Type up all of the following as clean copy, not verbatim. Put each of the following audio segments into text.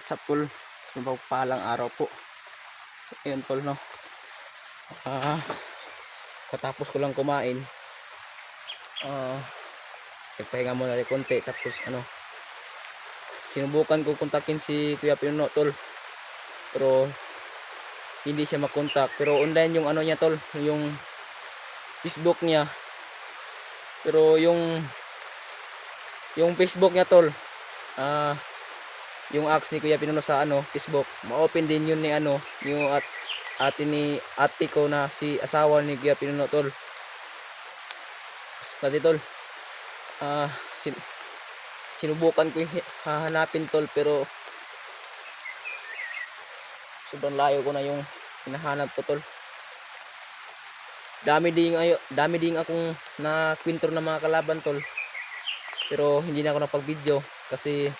what's up tol, palang araw po. Ayun tol no, katapos ko lang kumain, nagpahinga muna ng konti, tapos sinubukan ko kontakin si Kuya Pinuno tol, pero hindi siya makontak. Pero online yung niya tol, yung Facebook niya, pero yung Facebook niya tol, yung ax ni Kuya Pinuno sa Facebook, ma-open din yun ni yung ate ko na si asawa ni Kuya Pinuno tol. Kasi tol, sinubukan ko hahanapin tol, pero sobrang layo ko na yung hinahanap ko tol. Dami ding akong nakwentro ng mga kalaban tol, pero hindi na ako napag-video kasi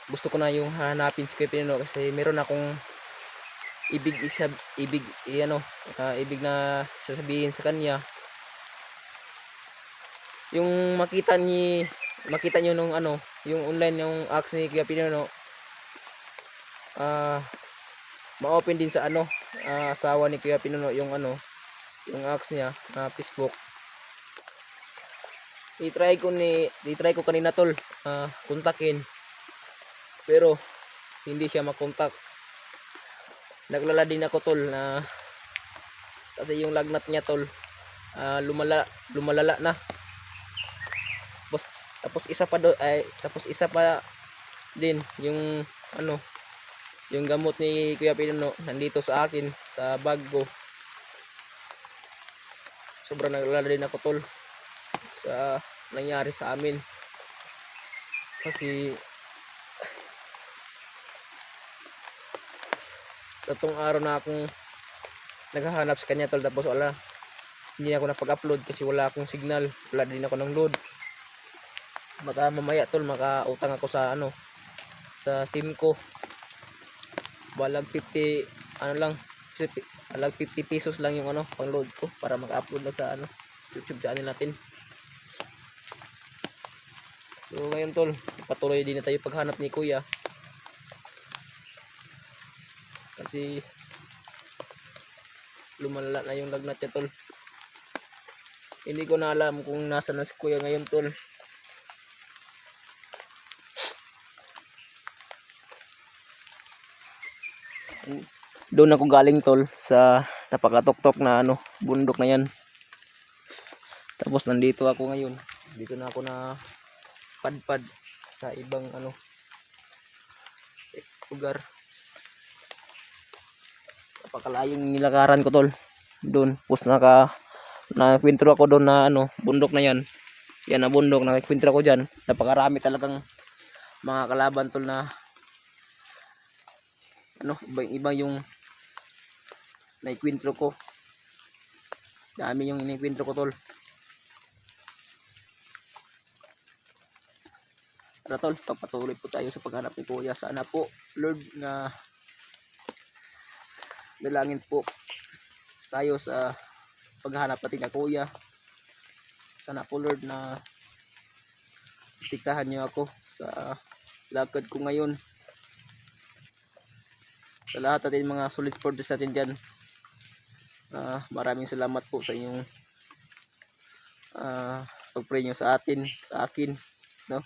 gusto ko na yung hanapin si Kuya Pinuno, kasi meron akong ibig na sasabihin sa kanya. Yung makita nyo nung yung online yung ax ni Kuya Pinuno, ma-open din sa asawa ni Kuya Pinuno yung yung ax niya na Facebook. I-try ko kanina tol, kontakin, pero hindi siya makontak. Naglala din ako tol na kasi yung lagnat niya tol, lumalala na. Tapos isa pa din yung yung gamot ni Kuya Pinuno nandito sa akin sa bag ko. Sobrang naglala din ako tol sa nangyari sa amin, kasi tatong araw na akong naghahanap sa kanya tol, tapos hindi na ako napag-upload kasi wala akong signal, wala din ako ng load. Baka mamaya tol makautang ako sa sa SIM ko. Balag 50 balag 50 pesos lang yung pang load ko para maka-upload na sa YouTube channel natin. So ngayon tol, patuloy din na tayo paghanap ni Kuya, kasi lumalala na yung lagnat niya tol. Hindi ko na alam kung nasa na si Kuya ngayon tol. Doon ako galing tol sa napakatok-tok na bundok na yan. Tapos nandito ako ngayon. Dito na ako na padpad sa ibang lugar. Napakalayong nilakaran ko tol. Doon, tapos nakwentro ako doon na bundok na yan. Yan na bundok, nakwentro ako diyan. Napakarami talagang mga kalaban tol na iba yung naikwentro ko. Dami yung inikwentro ko tol. Tara tol, pagpatuloy po tayo sa paghanap ni Kuya. Sana po Lord na dalangin po tayo sa paghanap natin kay Kuya. Sana po Lord na tiktahan niyo ako sa lakad ko ngayon. Sa lahat natin mga solid supporters natin dyan, maraming salamat po sa inyong pag-pray nyo sa akin no.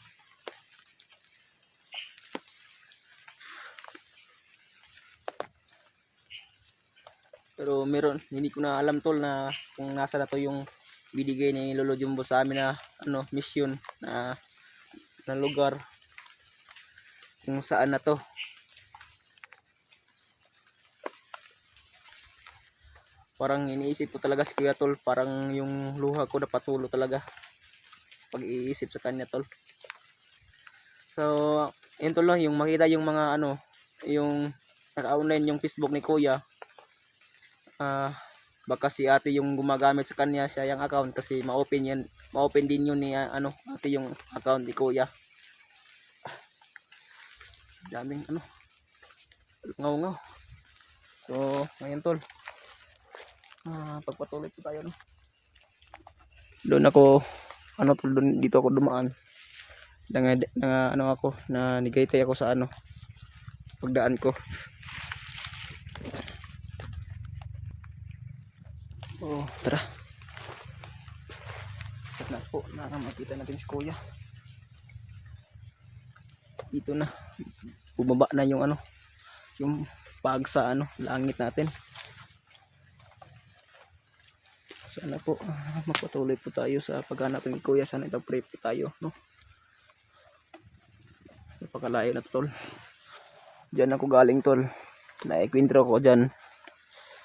Pero hindi ko na alam tol na kung nasa na to yung binigay ni Lolo Jumbo sa amin na mission na lugar, kung saan na to. Parang iniisip ko talaga si Kuya tol, parang yung luha ko napatulo talaga pag-iisip sa kanya tol. So yun tol, yung makita yung mga yung naka-online yung Facebook ni Kuya, baka si ate yung gumagamit sa kanya siya yung account, kasi ma-open din yun ni ate yung account ni Kuya. Daming ngaw. So ngayon tol, pagpatuloy po tayo doon ako tol, dito ako dumaan ako na nigaytay ako sa pagdaan ko. Oh, tara. Sana po makita natin si Kuya. Dito na. Bumaba na yung ano, yung pag sa ano, langit natin. Sana po magpatuloy po tayo sa paghanap ni Kuya. Sana ipag-pray po tayo, no? Napakalayo na to, tol. Diyan ako galing, tol. Na-ekwentro ko dyan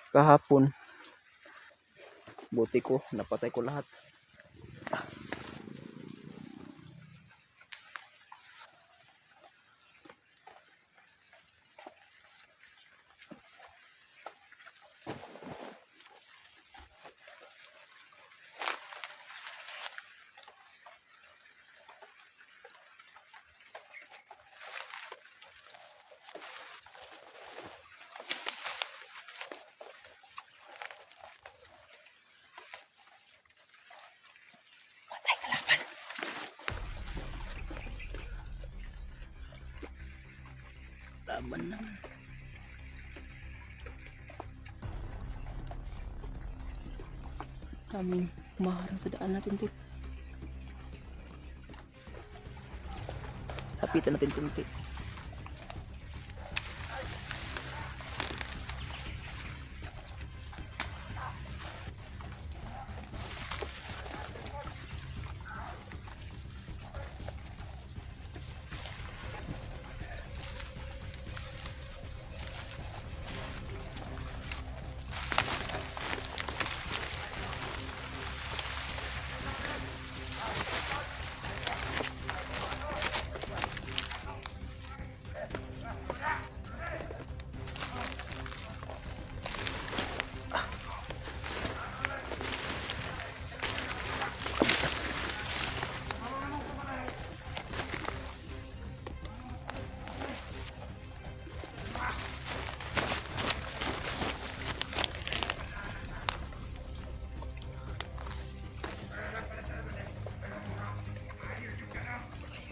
kahapon. Buti ko, napatay ko lahat. Laban na. Kaming umaharang sa daan natin, tol. Lapitan natin kunti.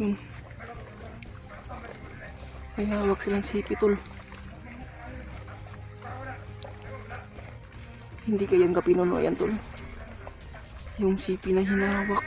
Yun. May hawak silang sipi, tol. Hindi kayang kapinuno yan, tol. Yung sipi na hinahawak.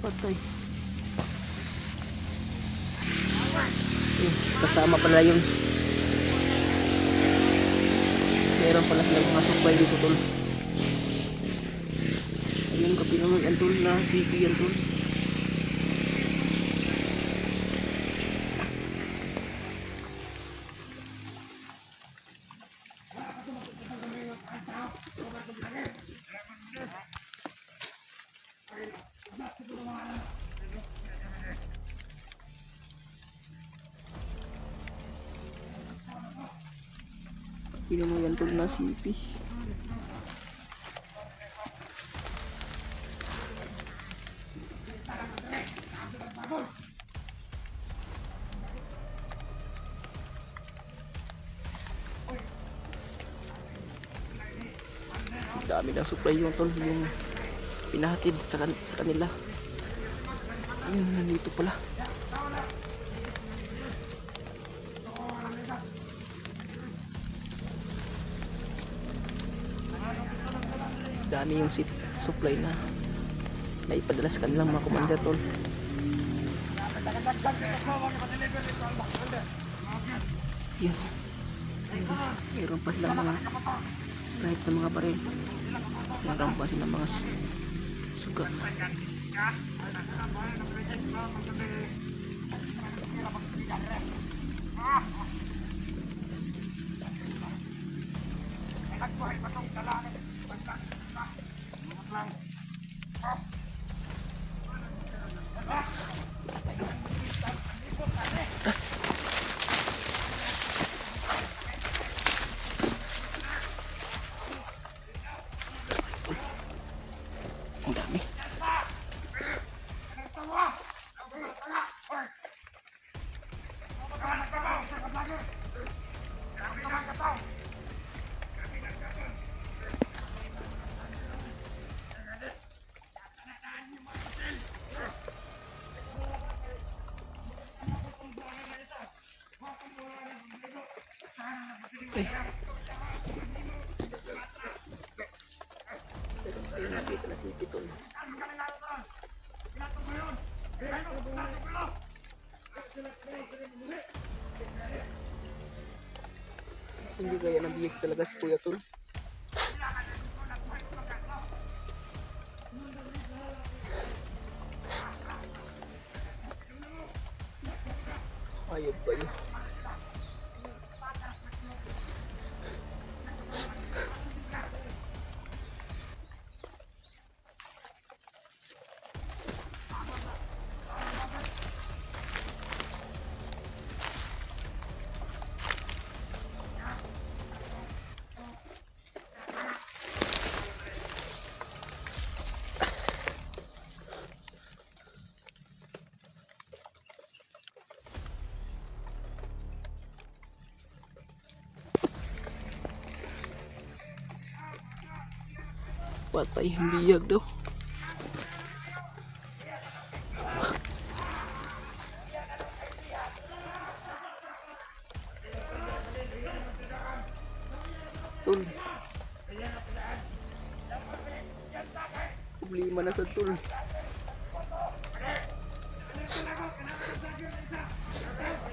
Patay. Kasama pala yun. Meron pala silang mga supply dito, tol. Ayun, kapinuno yan, tol, na sipi yan, tol. Pinuno yan, tol, na sipi. Dami ng supply yung, tol, yung pinahatid sa kanila. Ayun, nandito pala. Dami yung supply na naipadala sa kanilang mga commander, tol. Yan. Meron pa silang mga kahit na mga baril. Meron pa silang mga suga. Tas. Ang dami. Ay. Ayun, nakita na si Pitol. Hindi kaya nabiyag talaga si Kuya Tol. Ayun pa yun. Patay ang biyag daw. Tol. Problema na sa tol.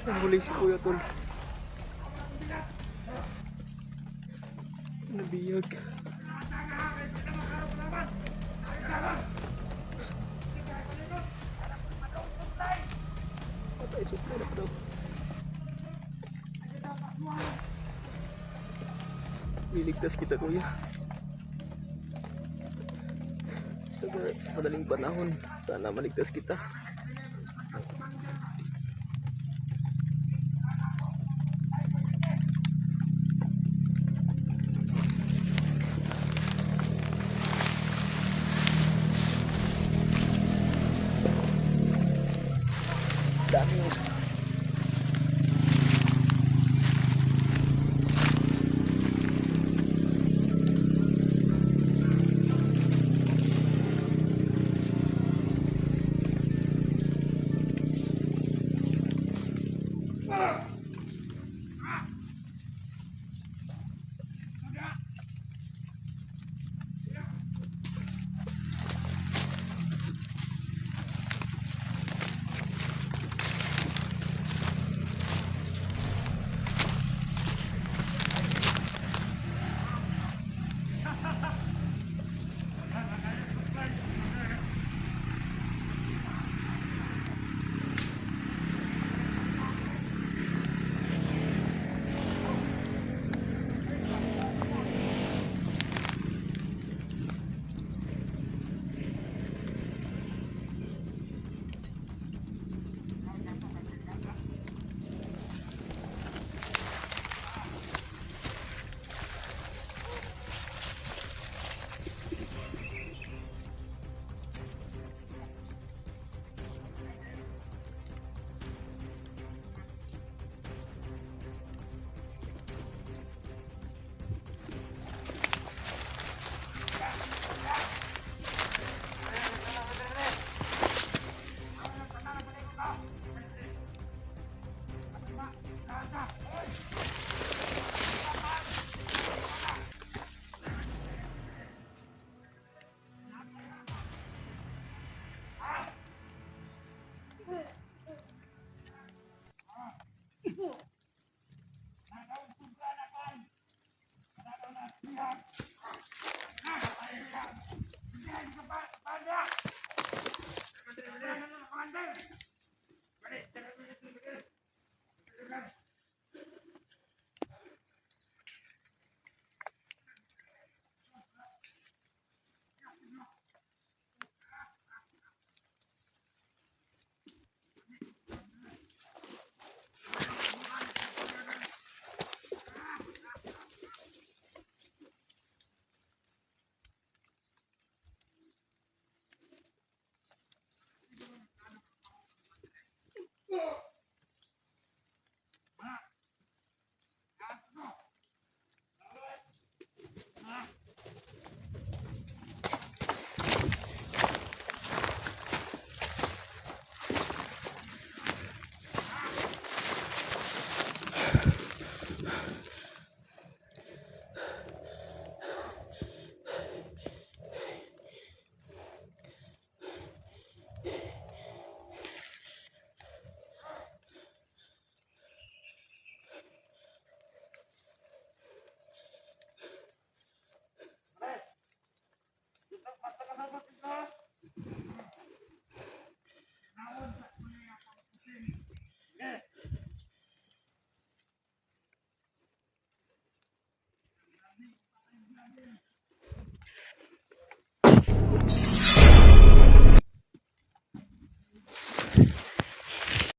Nahuli si Kuya Tol. Nabiyag. Patay, supply na pa daw. Liligtas kita, Kuya. Sa madaling panahon, sana maligtas kita. Dami.